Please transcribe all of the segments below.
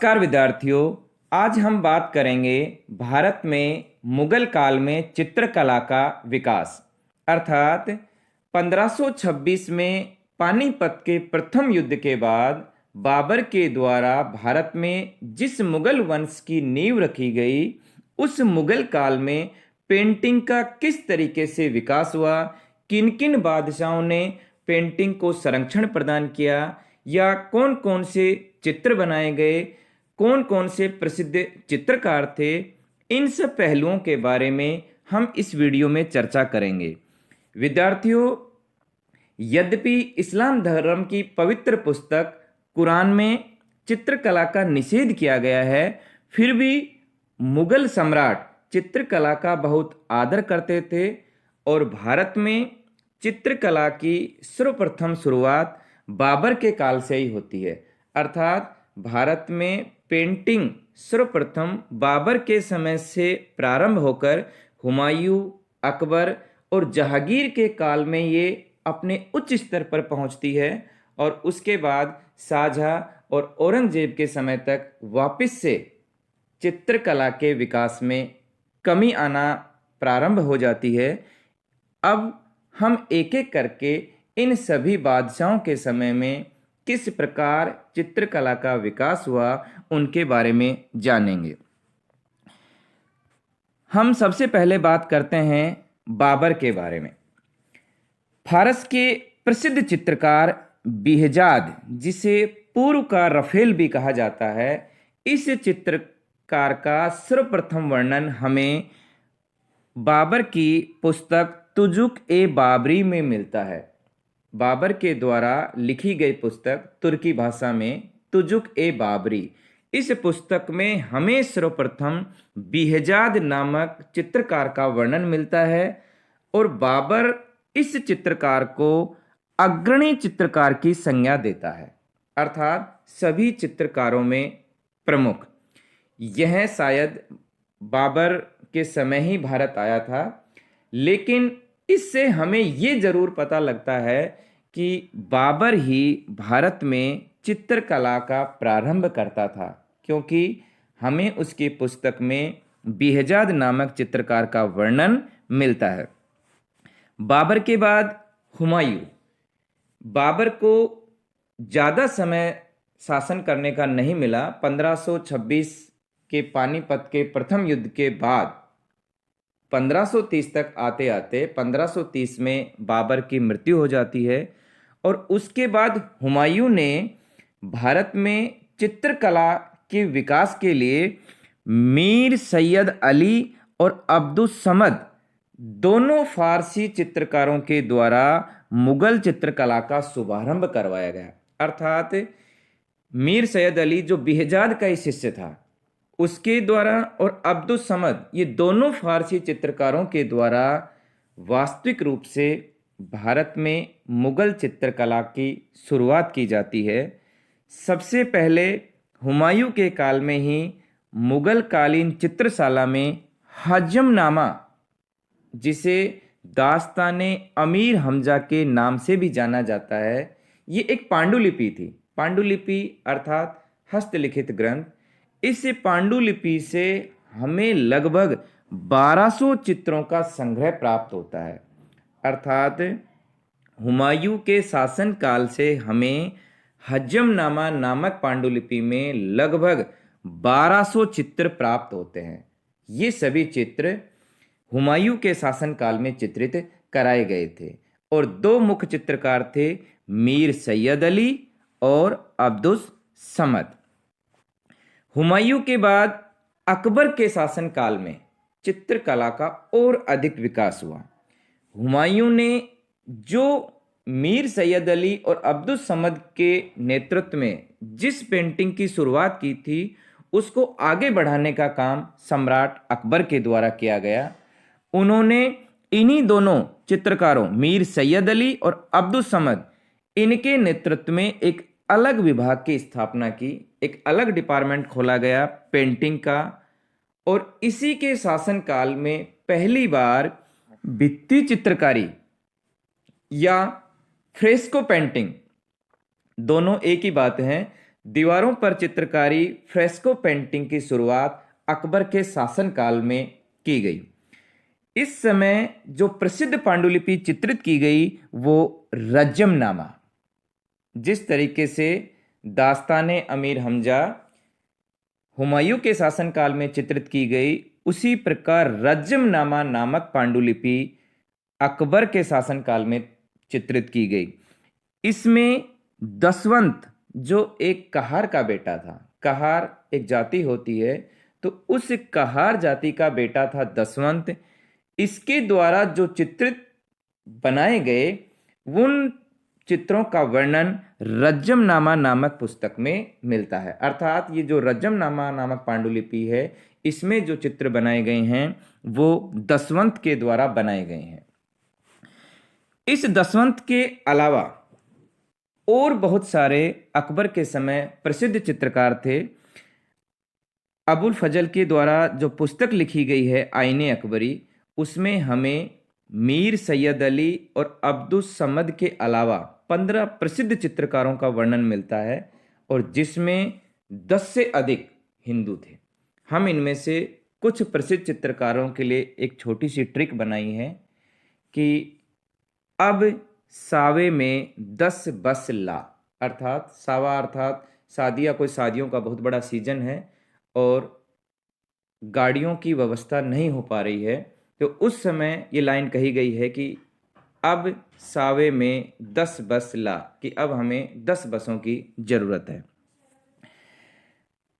नमस्कार विद्यार्थियों। आज हम बात करेंगे भारत में मुगल काल में चित्रकला का विकास अर्थात 1526 में पानीपत के प्रथम युद्ध के बाद बाबर के द्वारा भारत में जिस मुगल वंश की नींव रखी गई, उस मुगल काल में पेंटिंग का किस तरीके से विकास हुआ, किन किन बादशाहों ने पेंटिंग को संरक्षण प्रदान किया या कौन कौन से चित्र बनाए गए, कौन कौन से प्रसिद्ध चित्रकार थे, इन सब पहलुओं के बारे में हम इस वीडियो में चर्चा करेंगे। विद्यार्थियों, यद्यपि इस्लाम धर्म की पवित्र पुस्तक कुरान में चित्रकला का निषेध किया गया है, फिर भी मुगल सम्राट चित्रकला का बहुत आदर करते थे और भारत में चित्रकला की सर्वप्रथम शुरुआत बाबर के काल से ही होती है। अर्थात भारत में पेंटिंग सर्वप्रथम बाबर के समय से प्रारंभ होकर हुमायूं, अकबर और जहांगीर के काल में ये अपने उच्च स्तर पर पहुंचती है और उसके बाद शाहजहां और औरंगजेब के समय तक वापस से चित्रकला के विकास में कमी आना प्रारंभ हो जाती है। अब हम एक एक करके इन सभी बादशाहों के समय में किस प्रकार चित्रकला का विकास हुआ उनके बारे में जानेंगे। हम सबसे पहले बात करते हैं बाबर के बारे में। फारस के प्रसिद्ध चित्रकार बेहजाद, जिसे पूर्व का रफेल भी कहा जाता है, इस चित्रकार का सर्वप्रथम वर्णन हमें बाबर की पुस्तक तुजुक ए बाबरी में मिलता है। बाबर के द्वारा लिखी गई पुस्तक तुर्की भाषा में तुजुक ए बाबरी, इस पुस्तक में हमें सर्वप्रथम बेहजाद नामक चित्रकार का वर्णन मिलता है और बाबर इस चित्रकार को अग्रणी चित्रकार की संज्ञा देता है, अर्थात सभी चित्रकारों में प्रमुख। यह शायद बाबर के समय ही भारत आया था, लेकिन इससे हमें ये जरूर पता लगता है कि बाबर ही भारत में चित्रकला का प्रारंभ करता था, क्योंकि हमें उसकी पुस्तक में बेहजाद नामक चित्रकार का वर्णन मिलता है। बाबर के बाद हुमायूं। बाबर को ज़्यादा समय शासन करने का नहीं मिला। 1526 के पानीपत के प्रथम युद्ध के बाद 1530 तक आते आते 1530 में बाबर की मृत्यु हो जाती है और उसके बाद हुमायूं ने भारत में चित्रकला के विकास के लिए मीर सैयद अली और अब्दुस समद, दोनों फारसी चित्रकारों के द्वारा मुगल चित्रकला का शुभारंभ करवाया गया। अर्थात मीर सैयद अली, जो बेहजाद का ही शिष्य था, उसके द्वारा और अब्दुस समद, ये दोनों फारसी चित्रकारों के द्वारा वास्तविक रूप से भारत में मुगल चित्रकला की शुरुआत की जाती है। सबसे पहले हुमायूं के काल में ही मुगल कालीन चित्रशाला में हजमनामा, जिसे दास्ताने अमीर हमजा के नाम से भी जाना जाता है, ये एक पांडुलिपि थी। पांडुलिपि अर्थात हस्तलिखित ग्रंथ। इस पांडुलिपि से हमें लगभग 1200 चित्रों का संग्रह प्राप्त होता है। अर्थात हुमायूं के शासन काल से हमें हजमनामा नामक पांडुलिपि में लगभग 1200 चित्र प्राप्त होते हैं। ये सभी चित्र हुमायूं के शासन काल में चित्रित कराए गए थे और दो मुख्य चित्रकार थे, मीर सैयद अली और अब्दुस समद। हुमायूं के बाद अकबर के शासन काल में चित्रकला का और अधिक विकास हुआ। हुमायूं ने जो मीर सैयद अली और अब्दुस समद के नेतृत्व में जिस पेंटिंग की शुरुआत की थी, उसको आगे बढ़ाने का काम सम्राट अकबर के द्वारा किया गया। उन्होंने इन्हीं दोनों चित्रकारों मीर सैयद अली और अब्दुस समद, इनके नेतृत्व में एक अलग विभाग की स्थापना की, एक अलग डिपार्टमेंट खोला गया पेंटिंग का। और इसी के शासनकाल में पहली बार भित्ति चित्रकारी या फ्रेस्को पेंटिंग, दोनों एक ही बात है, दीवारों पर चित्रकारी फ्रेस्को पेंटिंग की शुरुआत अकबर के शासनकाल में की गई। इस समय जो प्रसिद्ध पांडुलिपि चित्रित की गई वो रज्जमनामा, जिस तरीके से दास्ताने अमीर हमजा हुमायूं के शासनकाल में चित्रित की गई, उसी प्रकार रज्जमनामा नामक पांडुलिपि अकबर के शासनकाल में चित्रित की गई। इसमें दसवंत जो एक कहार का बेटा था, कहार एक जाति होती है, तो उस कहार जाति का बेटा था दसवंत। इसके द्वारा जो चित्रित बनाए गए उन चित्रों का वर्णन रज्जमनामा नामक पुस्तक में मिलता है। अर्थात ये जो रज्जमनामा नामक पांडुलिपि है, इसमें जो चित्र बनाए गए हैं वो दसवंत के द्वारा बनाए गए हैं। इस दसवंत के अलावा और बहुत सारे अकबर के समय प्रसिद्ध चित्रकार थे। अबुल फजल के द्वारा जो पुस्तक लिखी गई है आईने अकबरी, उसमें हमें मीर सैयद अली और अब्दुस समद के अलावा 15 प्रसिद्ध चित्रकारों का वर्णन मिलता है, और जिसमें 10 से अधिक हिंदू थे। हम इनमें से कुछ प्रसिद्ध चित्रकारों के लिए एक छोटी सी ट्रिक बनाई है कि अब सावे में 10 बस ला, अर्थात सावा अर्थात शादियाँ, कोई शादियों का बहुत बड़ा सीजन है और गाड़ियों की व्यवस्था नहीं हो पा रही है, तो उस समय ये लाइन कही गई है कि अब सावे में 10 बस ला, कि अब हमें 10 बसों की जरूरत है।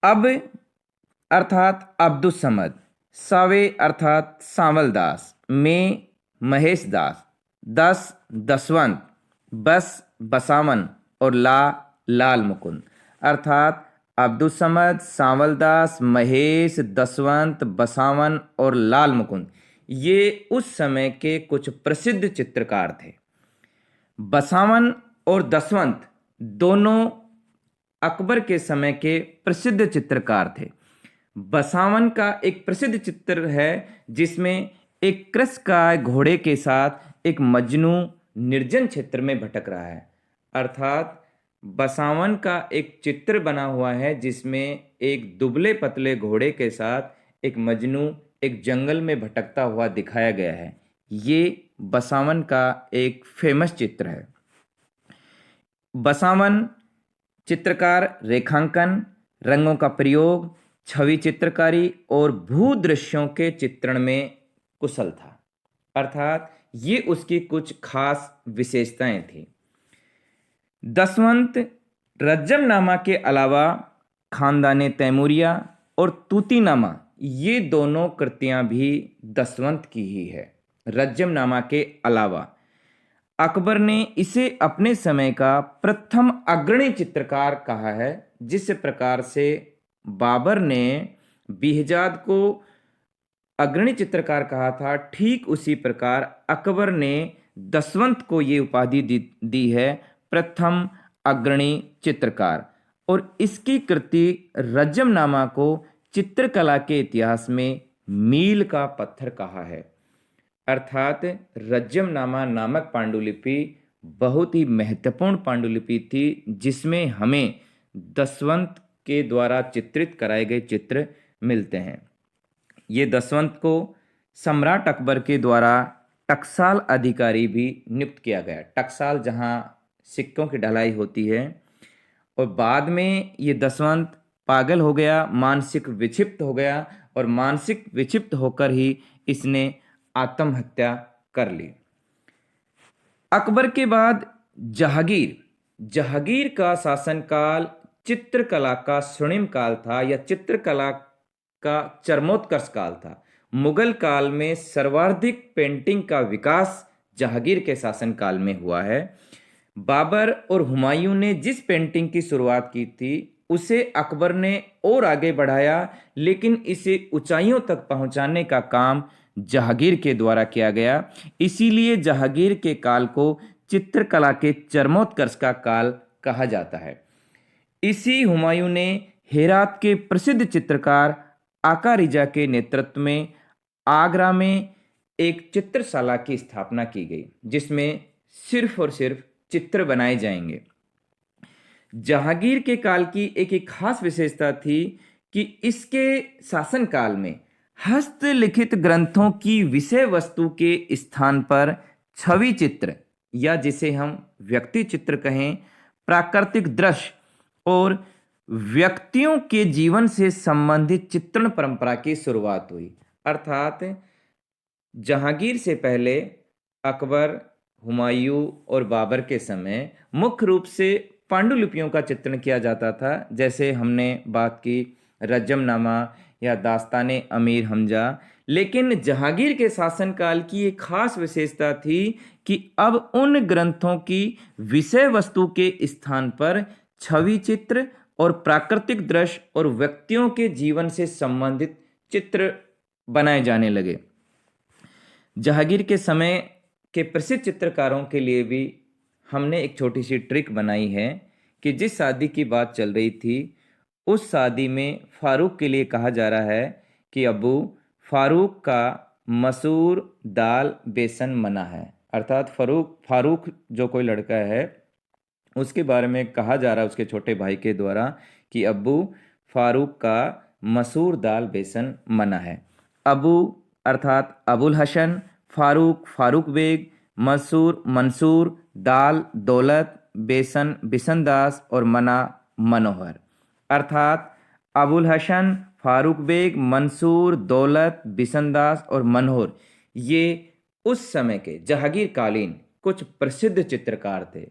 अब अर्थात अब्दुस समद, सावे अर्थात सांवल दास, में महेश दास, 10 दसवंत, बस बसावन और ला लाल मुकुंद, अर्थात अब्दुस समद, सांवल दास, महेश, दसवंत, बसावन और लाल मुकुंद, ये उस समय के कुछ प्रसिद्ध चित्रकार थे। बसावन और दसवंत दोनों अकबर के समय के प्रसिद्ध चित्रकार थे। बसावन का एक प्रसिद्ध चित्र है जिसमें एक कृष का घोड़े के साथ एक मजनू निर्जन क्षेत्र में भटक रहा है। अर्थात बसावन का एक चित्र बना हुआ है जिसमें एक दुबले पतले घोड़े के साथ एक मजनू एक जंगल में भटकता हुआ दिखाया गया है। ये बसावन का एक फेमस चित्र है। बसावन चित्रकार रेखांकन, रंगों का प्रयोग, छवि चित्रकारी और भू दृश्यों के चित्रण में कुशल था। अर्थात ये उसकी कुछ खास विशेषताएं थी। दसवंत रज्जमनामा के अलावा खानदाने तैमूरिया और तूतीनामा, ये दोनों कृतियां भी दसवंत की ही है। रज्जमनामा के अलावा अकबर ने इसे अपने समय का प्रथम अग्रणी चित्रकार कहा है। जिस प्रकार से बाबर ने बिहजाद को अग्रणी चित्रकार कहा था, ठीक उसी प्रकार अकबर ने दसवंत को ये उपाधि दी है, प्रथम अग्रणी चित्रकार। और इसकी कृति रज्जमनामा को चित्रकला के इतिहास में मील का पत्थर कहा है। अर्थात रज्जमनामा नामक पांडुलिपि बहुत ही महत्वपूर्ण पांडुलिपि थी, जिसमें हमें दसवंत के द्वारा चित्रित कराए गए चित्र मिलते हैं। ये दसवंत को सम्राट अकबर के द्वारा टकसाल अधिकारी भी नियुक्त किया गया। टकसाल जहाँ सिक्कों की ढलाई होती है। और बाद में ये दसवंत पागल हो गया, मानसिक विक्षिप्त हो गया, और मानसिक विक्षिप्त होकर ही इसने आत्महत्या कर ली। अकबर के बाद जहांगीर, जहांगीर का शासनकाल चित्रकला का स्वर्णिम काल था, या चित्रकला का चरमोत्कर्ष काल था। मुगल काल में सर्वाधिक पेंटिंग का विकास जहांगीर के शासनकाल में हुआ है। बाबर और हुमायूं ने जिस पेंटिंग की शुरुआत की थी उसे अकबर ने और आगे बढ़ाया, लेकिन इसे ऊंचाइयों तक पहुंचाने का काम जहांगीर के द्वारा किया गया। इसीलिए जहांगीर के काल को चित्रकला के चरमोत्कर्ष का काल कहा जाता है। इसी हुमायूं ने हेरात के प्रसिद्ध चित्रकार आका रिजा के नेतृत्व में आगरा में एक चित्रशाला की स्थापना की गई, जिसमें सिर्फ और सिर्फ चित्र बनाए जाएंगे। जहांगीर के काल की एक खास विशेषता थी कि इसके शासनकाल में हस्तलिखित ग्रंथों की विषय वस्तु के स्थान पर छवि चित्र, या जिसे हम व्यक्ति चित्र कहें, प्राकृतिक दृश्य और व्यक्तियों के जीवन से संबंधित चित्रण परंपरा की शुरुआत हुई। अर्थात जहांगीर से पहले अकबर, हुमायूं और बाबर के समय मुख्य रूप से पांडुलिपियों का चित्रण किया जाता था, जैसे हमने बात की रजमनामा या दास्ताने अमीर हमजा। लेकिन जहांगीर के शासनकाल की एक खास विशेषता थी कि अब उन ग्रंथों की विषय वस्तु के स्थान पर छवि चित्र और प्राकृतिक दृश्य और व्यक्तियों के जीवन से संबंधित चित्र बनाए जाने लगे। जहांगीर के समय के प्रसिद्ध चित्रकारों के लिए भी हमने एक छोटी सी ट्रिक बनाई है कि जिस शादी की बात चल रही थी, उस शादी में फारूक के लिए कहा जा रहा है कि अब्बू, फारूक का मसूर दाल बेसन मना है। अर्थात फारूक जो कोई लड़का है, उसके बारे में कहा जा रहा है उसके छोटे भाई के द्वारा कि अब्बू, फारूक का मसूर दाल बेसन मना है। अबू अर्थात अबुल हसन, फारूक फारूक बेग, मसूर मंसूर, दाल दौलत, बेसन बिसनदास और मना मनोहर। अर्थात अबुल हसन, फारूक बेग, मंसूर, दौलत, बिसनदास और मनोहर, ये उस समय के जहांगीर कालीन कुछ प्रसिद्ध चित्रकार थे,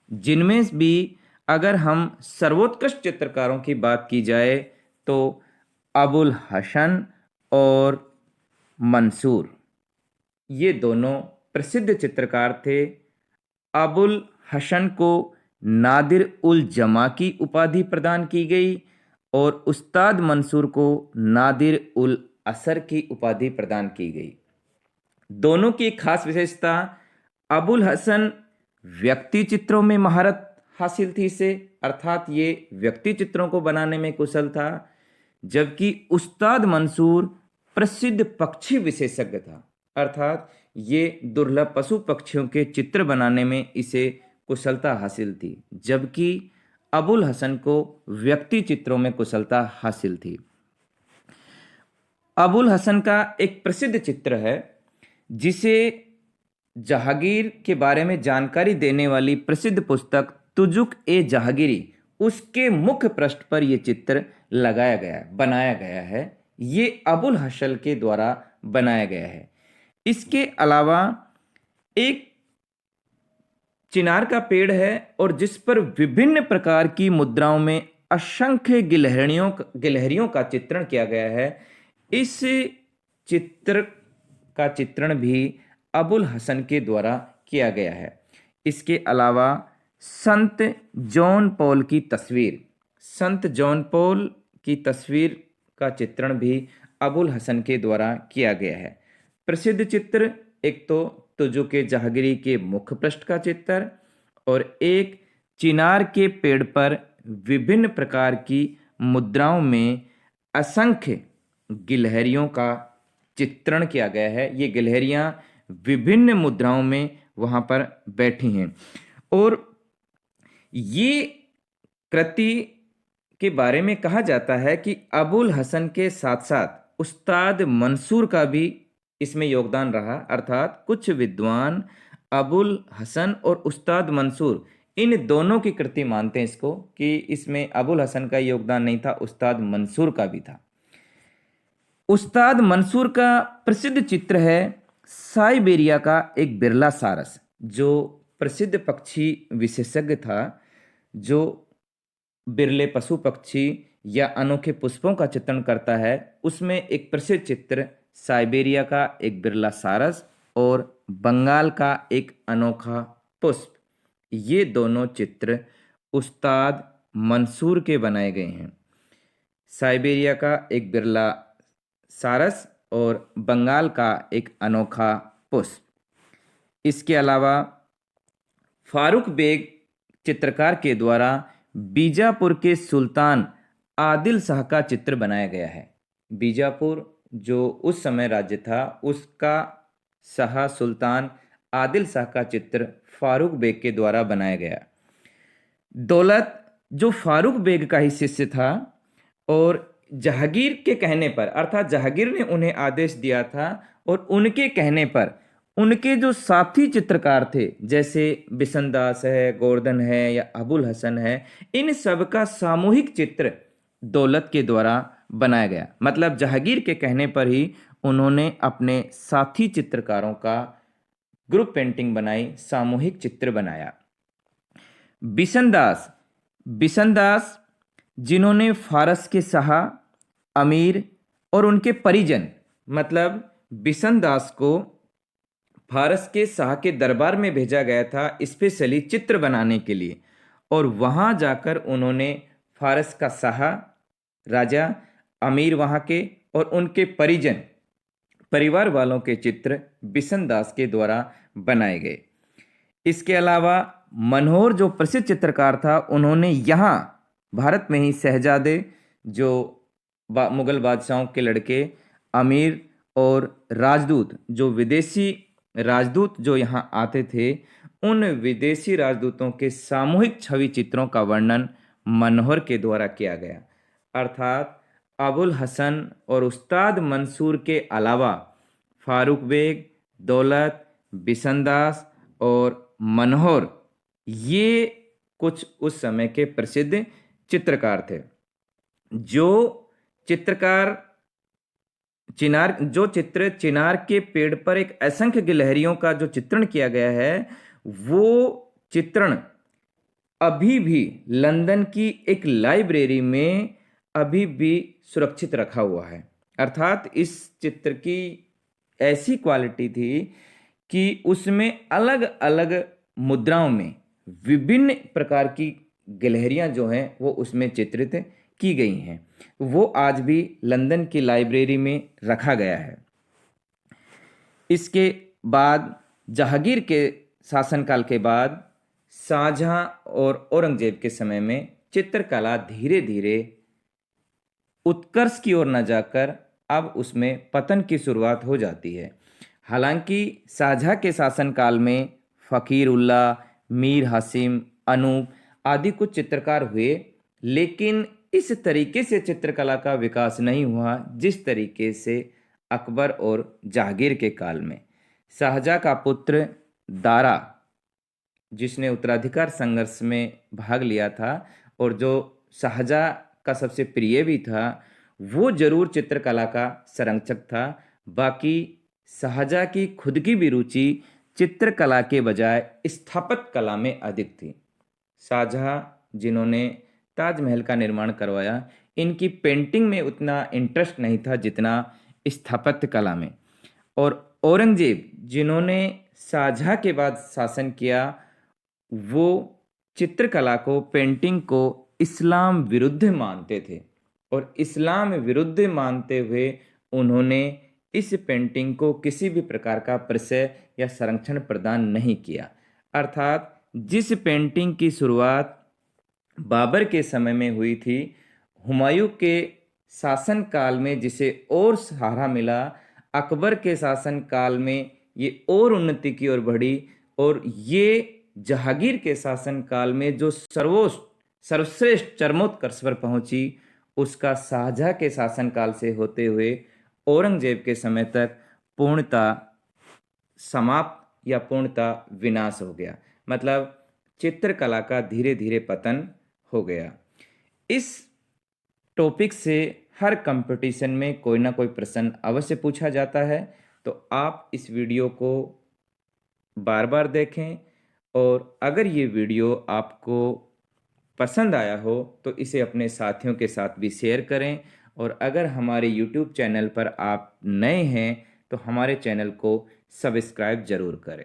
जिनमें भी अगर हम सर्वोत्कृष्ट चित्रकारों की बात की जाए तो अबुल हसन और मंसूर, ये दोनों प्रसिद्ध चित्रकार थे। अबुल हसन को नादिर उल जमा की उपाधि प्रदान की गई और उस्ताद मंसूर को नादिर उल असर की उपाधि प्रदान की गई। दोनों की एक खास विशेषता, अबुल हसन व्यक्ति चित्रों में महारत हासिल थी इसे, अर्थात ये व्यक्ति चित्रों को बनाने में कुशल था, जबकि उस्ताद मंसूर प्रसिद्ध पक्षी विशेषज्ञ था। अर्थात ये दुर्लभ पशु पक्षियों के चित्र बनाने में इसे कुशलता हासिल थी, जबकि अबुल हसन को व्यक्ति चित्रों में कुशलता हासिल थी। अबुल हसन का एक प्रसिद्ध चित्र है जिसे जहांगीर के बारे में जानकारी देने वाली प्रसिद्ध पुस्तक तुजुक ए जहांगीरी, उसके मुख्य पृष्ठ पर यह चित्र लगाया गया, बनाया गया है। ये अबुल हसन के द्वारा बनाया गया है। इसके अलावा एक चिनार का पेड़ है और जिस पर विभिन्न प्रकार की मुद्राओं में असंख्य गिलहरियों का चित्रण किया गया है। इस चित्र का चित्रण भी अबुल हसन के द्वारा किया गया है। इसके अलावा संत जॉन पॉल की तस्वीर, संत जॉन पॉल की तस्वीर का चित्रण भी अबुल हसन के द्वारा किया गया है। प्रसिद्ध चित्र एक तो तुजुक-ए जहांगीरी के मुख्य पृष्ठ का चित्र और एक चिनार के पेड़ पर विभिन्न प्रकार की मुद्राओं में असंख्य गिलहरियों का चित्रण किया गया है। ये गिलहरियां विभिन्न मुद्राओं में वहां पर बैठी हैं और ये कृति के बारे में कहा जाता है कि अबुल हसन के साथ साथ उस्ताद मंसूर का भी इसमें योगदान रहा। अर्थात कुछ विद्वान अबुल हसन और उस्ताद मंसूर, इन दोनों की कृति मानते हैं इसको कि इसमें अबुल हसन का योगदान नहीं था, उस्ताद मंसूर का भी था। उस्ताद मंसूर का प्रसिद्ध चित्र है साइबेरिया का एक बिरला सारस, जो प्रसिद्ध पक्षी विशेषज्ञ था, जो बिरले पशु पक्षी या अनोखे पुष्पों का चित्रण करता है। उसमें एक प्रसिद्ध चित्र साइबेरिया का एक बिरला सारस और बंगाल का एक अनोखा पुष्प, ये दोनों चित्र उस्ताद मंसूर के बनाए गए हैं। साइबेरिया का एक बिरला सारस और बंगाल का एक अनोखा पुष्प। इसके अलावा फारूक बेग चित्रकार के द्वारा बीजापुर के सुल्तान आदिल शाह का चित्र बनाया गया है। बीजापुर जो उस समय राज्य था, उसका शाह सुल्तान आदिल शाह का चित्र फारूक बेग के द्वारा बनाया गया। दौलत जो फारूक बेग का ही शिष्य था, और जहांगीर के कहने पर, अर्थात जहांगीर ने उन्हें आदेश दिया था और उनके कहने पर उनके जो साथी चित्रकार थे, जैसे बिशनदास है, गोवर्धन है या अबुल हसन है, इन सब का सामूहिक चित्र दौलत के द्वारा बनाया गया। मतलब जहांगीर के कहने पर ही उन्होंने अपने साथी चित्रकारों का ग्रुप पेंटिंग बनाई, सामूहिक चित्र बनाया। बिशनदास, बिशनदास जिन्होंने फारस के शाह, अमीर और उनके परिजन, मतलब बिशनदास को फारस के शाह के दरबार में भेजा गया था स्पेशली चित्र बनाने के लिए, और वहाँ जाकर उन्होंने फारस का शाह, राजा, अमीर वहाँ के और उनके परिजन, परिवार वालों के चित्र बिशनदास के द्वारा बनाए गए। इसके अलावा मनोहर जो प्रसिद्ध चित्रकार था, उन्होंने यहाँ भारत में ही शहजादे, जो मुगल बादशाहों के लड़के, अमीर और राजदूत, जो विदेशी राजदूत जो यहाँ आते थे, उन विदेशी राजदूतों के सामूहिक छवि चित्रों का वर्णन मनोहर के द्वारा किया गया। अर्थात अबुल हसन और उस्ताद मंसूर के अलावा फारूक बेग, दौलत, बिशनदास और मनोहर, ये कुछ उस समय के प्रसिद्ध चित्रकार थे। जो चित्रकार जो चित्र चिनार के पेड़ पर एक असंख्य गिलहरियों का जो चित्रण किया गया है, वो चित्रण अभी भी लंदन की एक लाइब्रेरी में अभी भी सुरक्षित रखा हुआ है। अर्थात इस चित्र की ऐसी क्वालिटी थी कि उसमें अलग अलग मुद्राओं में विभिन्न प्रकार की गिलहरियां जो हैं वो उसमें चित्रित की गई हैं। वो आज भी लंदन की लाइब्रेरी में रखा गया है। इसके बाद जहांगीर के शासनकाल के बाद शाहजहां और औरंगजेब के समय में चित्रकला धीरे धीरे उत्कर्ष की ओर न जाकर अब उसमें पतन की शुरुआत हो जाती है। हालांकि शाहजहां के शासनकाल में फ़कीर उल्लाह, मीर हासिम, अनूप आदि कुछ चित्रकार हुए, लेकिन इस तरीके से चित्रकला का विकास नहीं हुआ जिस तरीके से अकबर और जहांगीर के काल में। शाहजहां का पुत्र दारा, जिसने उत्तराधिकार संघर्ष में भाग लिया था और जो शाहजहां का सबसे प्रिय भी था, वो जरूर चित्रकला का संरक्षक था। बाकी शाहजहां की खुद की भी रुचि चित्रकला के बजाय स्थापत्य कला में अधिक थी। शाहजहां जिन्होंने ताजमहल का निर्माण करवाया, इनकी पेंटिंग में उतना इंटरेस्ट नहीं था जितना स्थापत्य कला में। और औरंगजेब जिन्होंने शाहजहां के बाद शासन किया, वो चित्रकला को, पेंटिंग को इस्लाम विरुद्ध मानते थे, और इस्लाम विरुद्ध मानते हुए उन्होंने इस पेंटिंग को किसी भी प्रकार का परिचय या संरक्षण प्रदान नहीं किया। अर्थात जिस पेंटिंग की शुरुआत बाबर के समय में हुई थी, हुमायूं के शासन काल में जिसे और सहारा मिला, अकबर के शासन काल में ये और उन्नति की ओर बढ़ी, और ये जहांगीर के शासन काल में जो सर्वश्रेष्ठ चरमोत्कर्ष पर पहुंची, उसका शाहजहां के शासन काल से होते हुए औरंगजेब के समय तक पूर्णतः समाप्त या पूर्णतः विनाश हो गया। मतलब चित्रकला का धीरे धीरे पतन हो गया। इस टॉपिक से हर कंपटीशन में कोई ना कोई प्रश्न अवश्य पूछा जाता है, तो आप इस वीडियो को बार बार देखें, और अगर ये वीडियो आपको पसंद आया हो तो इसे अपने साथियों के साथ भी शेयर करें, और अगर हमारे YouTube चैनल पर आप नए हैं तो हमारे चैनल को सब्सक्राइब जरूर करें।